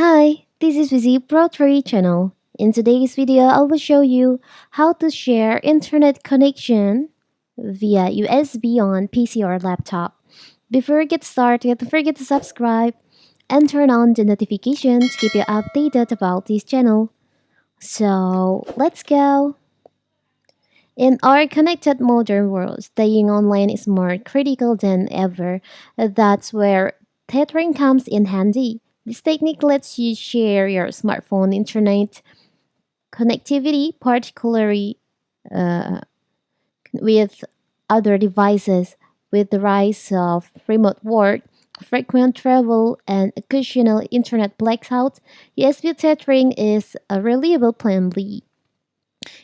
Hi, this is Vizi Pro 3 channel. In today's video, I will show you how to share internet connection via USB on PC or laptop. Before we get started, don't forget to subscribe and turn on the notification to keep you updated about this channel. So, let's go! In our connected modern world, staying online is more critical than ever. That's where tethering comes in handy. This technique lets you share your smartphone internet connectivity, particularly uh, with other devices. With the rise of remote work, frequent travel, and occasional internet blackouts, USB tethering is a reliable plan B.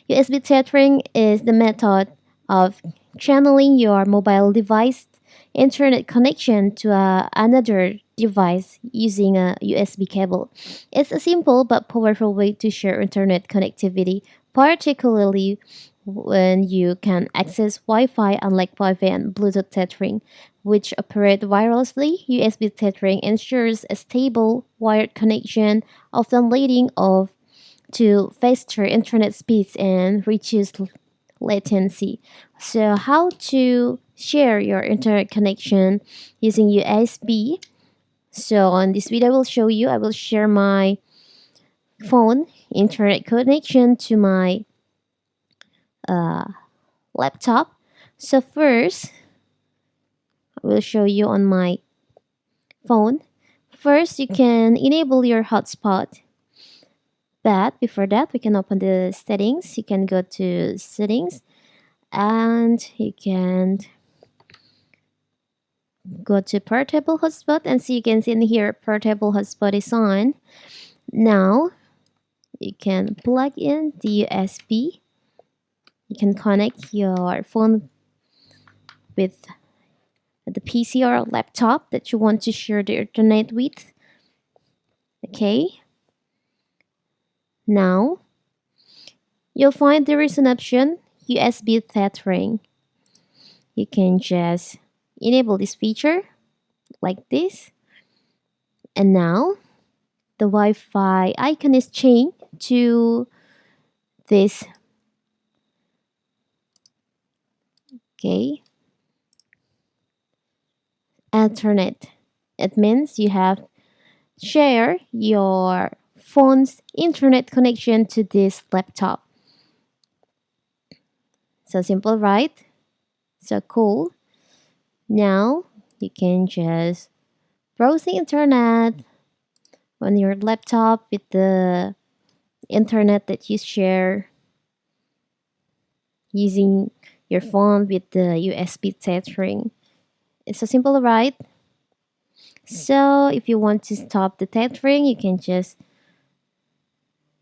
USB tethering is the method of channeling your mobile device internet connection to another device using a USB cable. It's a simple but powerful way to share internet connectivity, particularly when you can access Wi-Fi unlike Wi-Fi and Bluetooth tethering, which operate wirelessly. USB tethering ensures a stable wired connection, often leading to faster internet speeds and reduced latency. So, how to share your internet connection using USB? So, on this video, I will share my phone internet connection to my uh, laptop. So, first, I will show you on my phone. First, you can enable your hotspot. But before that, we can open the settings. You can go to settings and you can go to portable hotspot and see you can see in here portable hotspot is on. Now you can plug in the USB. You can connect your phone with the PC or laptop that you want to share the internet with. Okay. Now you'll find there is an option USB tethering. You can just enable this feature like this, and now the Wi-Fi icon is changed to this. Okay, Ethernet. It means you have share your phone's internet connection to this laptop. So simple, right? So cool. Now you can just browse the internet on your laptop with the internet that you share using your phone with the USB tethering. It's so simple, right? So if you want to stop the tethering, you can just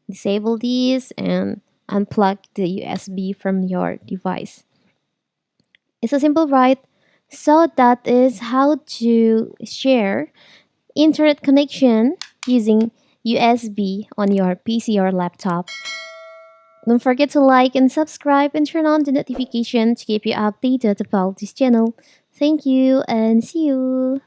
disable these and unplug the USB from your device. It's so simple, right? So that is how to share internet connection using USB on your PC or laptop. Don't forget to like and subscribe and turn on the notification to keep you updated about this channel. Thank you and see you.